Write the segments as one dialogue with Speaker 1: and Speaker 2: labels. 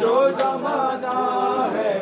Speaker 1: जो जमाना है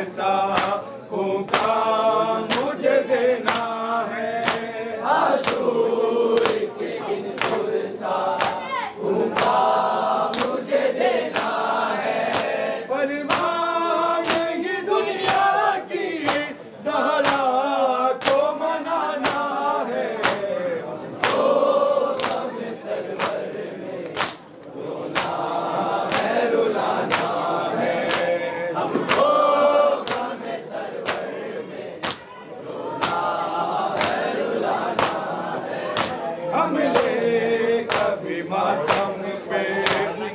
Speaker 1: सा खून का मुझे देना है। आशूर के दिन सा खून का मुझे देना है। परवाह नहीं दुनिया की ज़हरा को मनाना है। हमको गम सरवर में रोना है रुलाना है। हमको गम सरवर में रोना है रुलाना है। हमले कभी मातम पे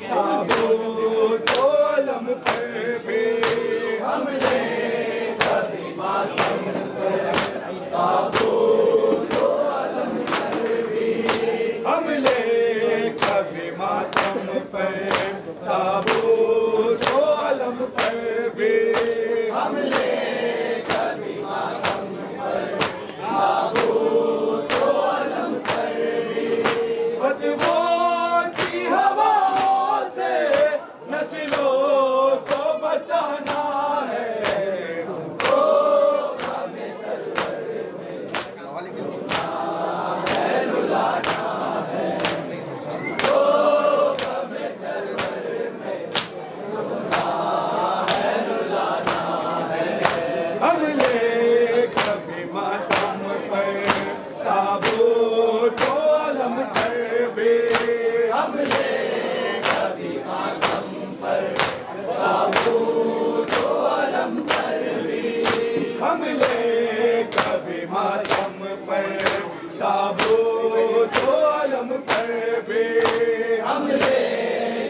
Speaker 1: ताबूत आलम पे भी। हमले कभी मातम पे ताबूत आलम पे भी। हमले कभी मातम पे ताबूत आलम पे भी। हमले कभी मातम पे ताबूत आलम पे भी। फतवों की हवाओं से नस्लों को बचाना है। हमको हमें सरवर में रोना है रुलाना है। हमको हमें सरवर में रोना है रुलाना है। हमले कभी मातम पे ताबूत आलम पर भी। हमले कभी मातम पर ताबूत आलम पर भी। हमले कभी मातम पर ताबूत आलम पर भी। हमले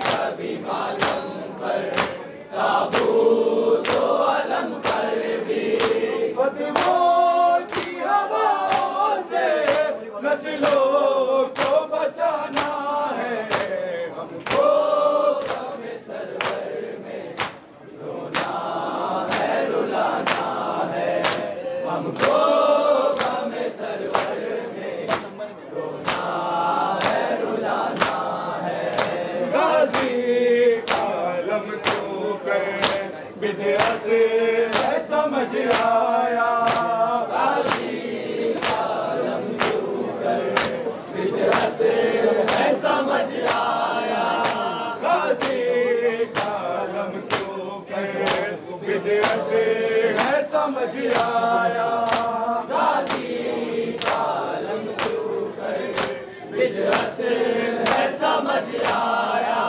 Speaker 1: कभी मातम पर ताबूत आलम पर भी। फतवों की हवाओं से नस्लों को बचाना है। हमको हमें सरवर में रोना है रुलाना है। हमको हमें सरवर में रोना है रुलाना है। गाजी का आलम क्यों कर बिदअत है समझ आया। गाजी का आलम क्यों कर बिदअत है समझ आया। गाजी का आलम क्यों कर बिदअत है समझ आया। गाजी का आलम क्यों कर बिदअत है समझ आया।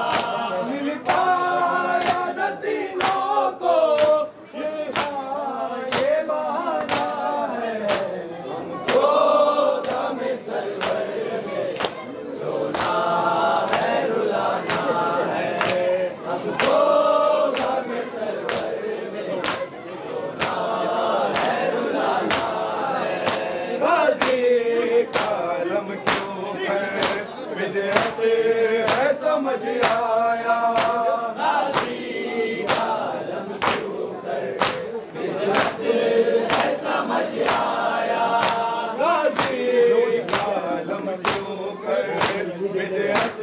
Speaker 1: मिल पाया न तीनों को ये बहाना है। हमको गम सरवर में रोना है रुलाना है। हमको गम सरवर में रोना है रुलाना है। गाजी का आलम क्यों है बिदअत है समझ आया। गाजी का आलम क्यों कर बिदअत है समझ आया। गाजी का आलम क्यों कर बिदअत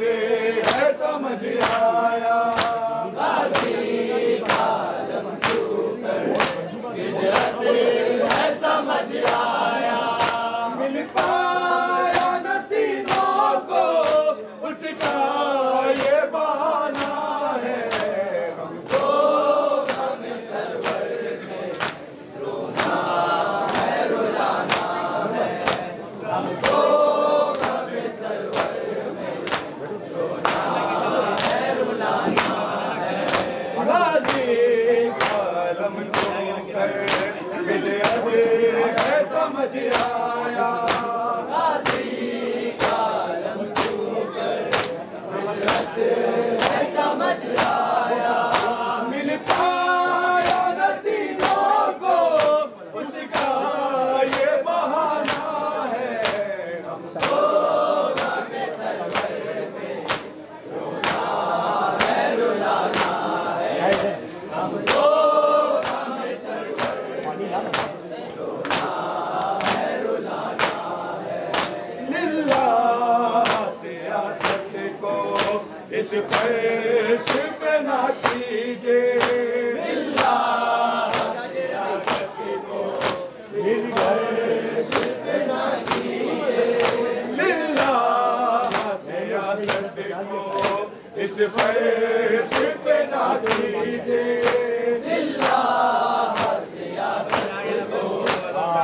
Speaker 1: है समझ आया। गाजी का आलम क्यों कर बिदअत है समझ आया। मिल पाया न तीनों को उसका ये बहाना है। हमको हमें सरवर में रोना है रुलाना है। हमको हमें सरवर में रोना है रुलाना है। गाजी का आलम क्यों कर बिदअत है समझ आया। गाजी का आलम क्यों कर बिदअत है समझ आया। मिल पाया न तीनों को उसका ये बहाना है। हमको हमें सरवर में रोना है रुलाना है। हमको हमें सरवर में रोना है रुलाना है। लिल्लाह सियासत को इस फर्श पे ना कीजिए। लिल्लाह फर्श पे ना कीजिए लिल्लाह सियासत को,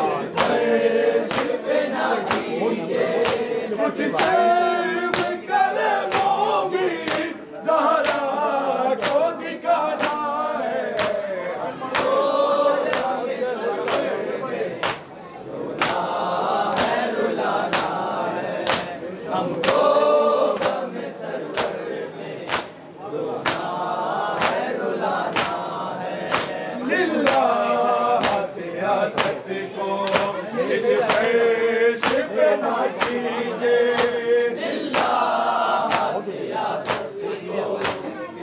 Speaker 1: इस फर्श पे ना कीजिए। कुछ शर्म करे मोमिन ज़हरा को दिखाना है, हमको रोना है रुलाना है, हमको गम सरवर में रोना है रुलाना है। लिल्लाह सियासत को इस फर्श पे ना कीजिए लिल्लाह सियासत को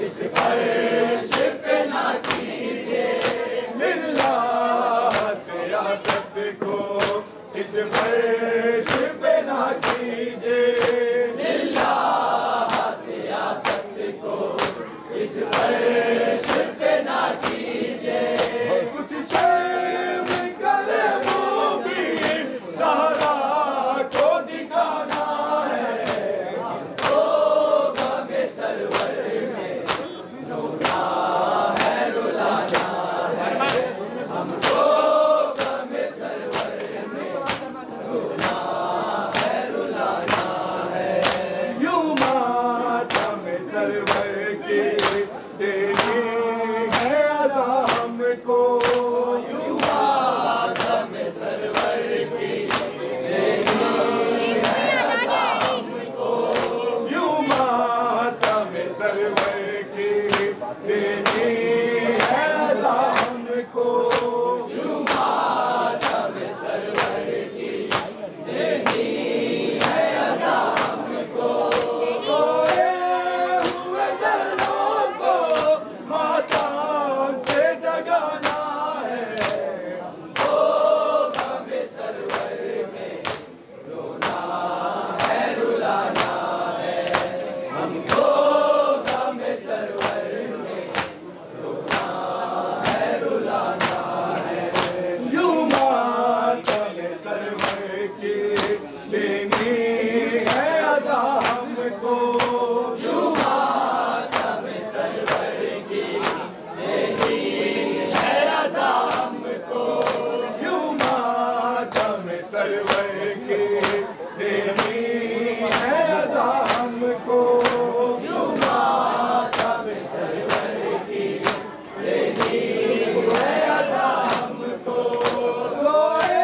Speaker 1: इस फर्श पे ना कीजिए लिल्लाह सियासत को इस फर्श पे ना कीजिए लिल्लाह सियासत को इस फर्श पे ना कीजिए। कुछ शर्म करे मोमिन ज़हरा को दिखाना है, हमको गम सरवर में रोना है रुलाना है, हमको गम सरवर में रोना है रुलाना है। यूं मातम सरवर की देनी है अज़ा हमको, यूं मातम सरवर की देनी है अज़ा हमको, यूं मातम सरवर की देनी है अज़ा हमको, यूं मातम सरवर की देनी है अज़ा हमको। सोए हुए जनों को मातम से जगाना है, हमको गम सरवर में रोना है रुलाना है, हमको गम सरवर में रोना है रुलाना है। यूं मातम सरवर की लेनी है अज़ा हमको, यूं मातम सरवर की लेनी है अज़ा हमको, यूं मातम सरवर की लेनी है अज़ा हमको, यूं मातम सरवर की लेनी है अज़ा हमको। सोए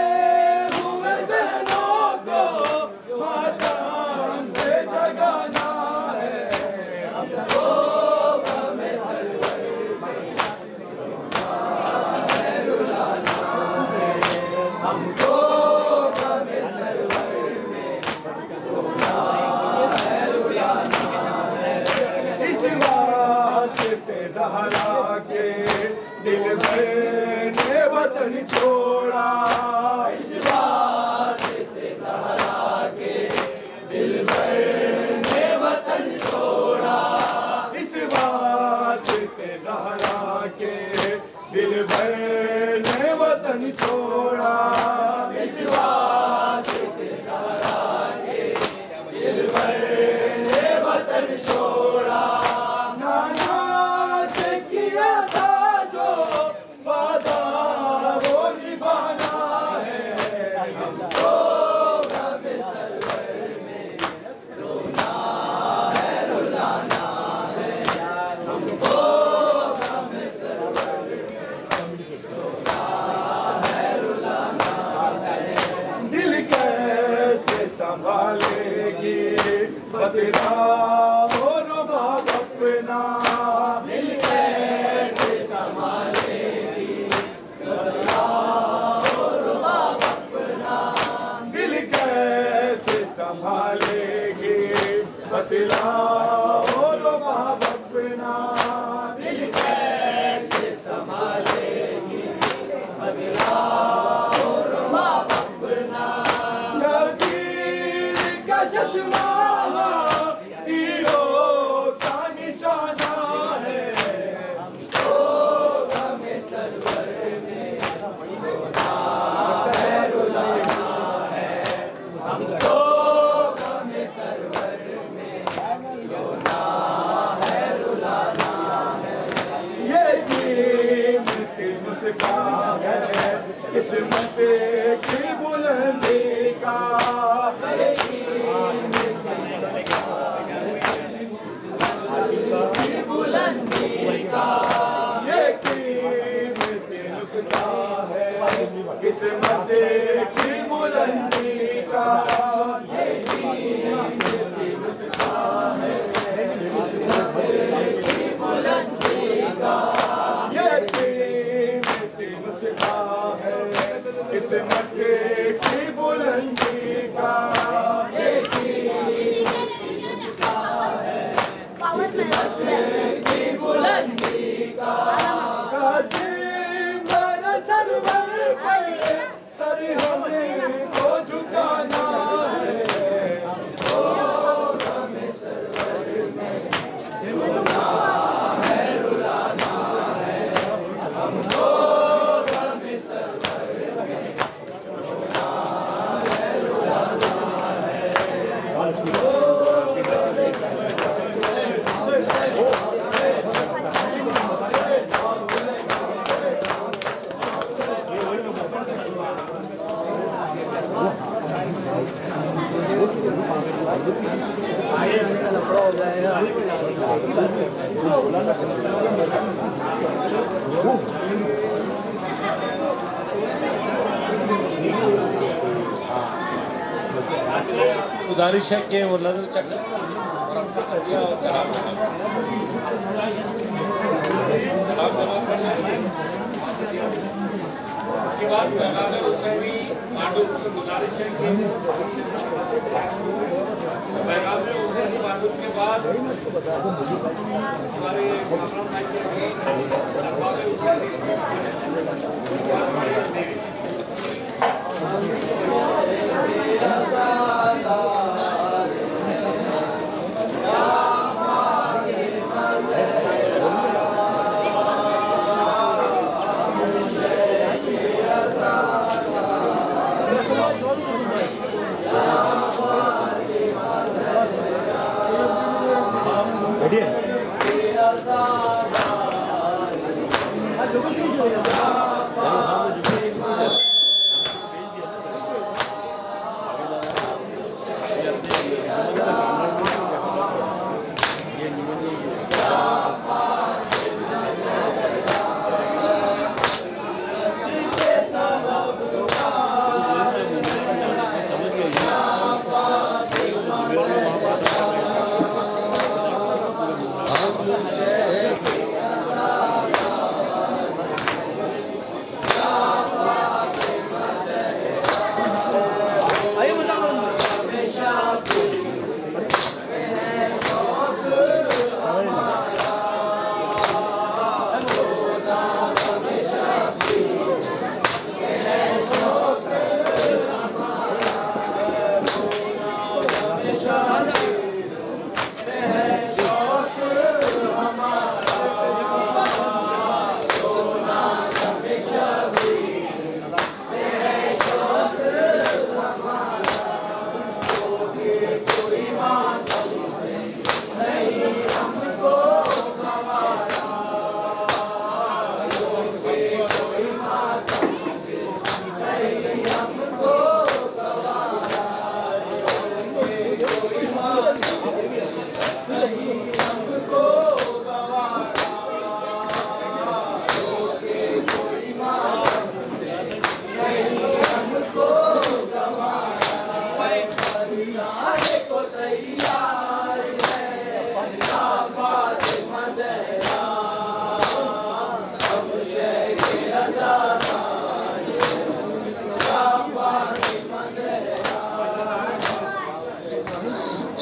Speaker 1: हुए ज़हनों को मातम से जगाना है, हमको गम सरवर में रोना है रुलाना है, हमको गम सरवर में रोना है रुलाना है। इस वास्ते ज़हरा के दिल भर ने वतन छोड़ा, इस वास्ते ज़हरा के दिल भर ने वतन छोड़ा, इस वास्ते ज़हरा के दिल भर ने वतन छोड़ा, इस वास्ते ज़हरा के दिल भर ने वतन छोड़ा। नाना से किया था जो वादा वो निभाना है, हमको गम सरवर में रोना है रुलाना है, हमको गम सरवर में रोना है रुलाना है। दिल कैसे संभालेगी बदलाव रुबाब अपना, दिल कैसे संभालेगी बदलाव रुबाब अपना, दिल कैसे संभालेगी बदलाव रुबाब अपना, दिल कैसे संभालेगी बदलाव रुबाब अपना। शबीर का चश्मा तीरों का निशाना है, हमको गम सरवर में रोना है रुलाना है, हमको गम सरवर में किस्मत की बुलंदी का ये कीमती नुस्खा है किस्मत की बुलंदी का ये कीमती नुस्खा है किस्मत की बुलंदी का ये कीमती नुस्खा है किस्मत की बुलंदी का ये कीमती नुस्खा है किस्मत की बुलंदी का कासिम मेरे सरवर पर सर हमें को झुकाना है हमको हमें सरवर में रोना है रुलाना है हमको हमें सरवर में रोना है रुलाना है हमको
Speaker 2: गुजारिश है कि वो नजर चक्र और अपना कर दिया और कलाम जवाब करना है। उसके बाद पैगाम हुसैनी मांडू की गुजारिश है कि पैगाम हुसैनी मांडू के बाद हमारे प्रोग्राम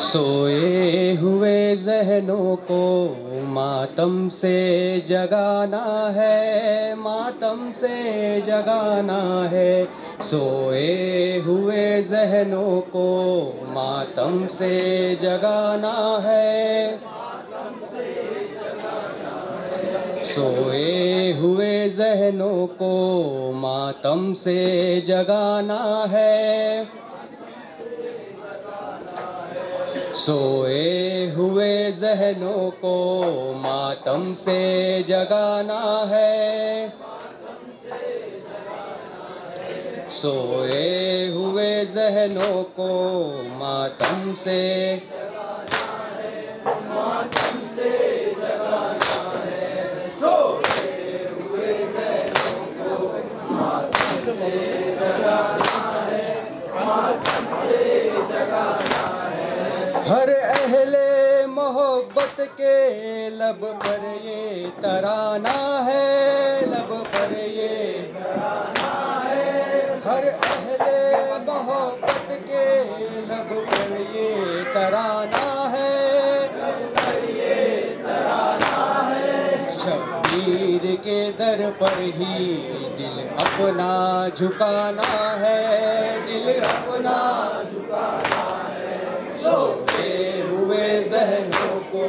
Speaker 3: सोए हुए ज़हनों को मातम से जगाना है, मातम से जगाना है। सोए हुए ज़हनों को मातम से जगाना है, सोए हुए ज़हनों को मातम से जगाना है, सोए हुए ज़हनों को मातम से जगाना है, सोए हुए ज़हनों को मातम से हर अहले मोहब्बत के लब पर ये तराना है, लब पर ये तराना है। हर अहले मोहब्बत के लब पर ये तराना है, शबीर के दर पर ही दिल अपना झुकाना है, दिल अपना झुकाना है। सोए हुए ज़हनों को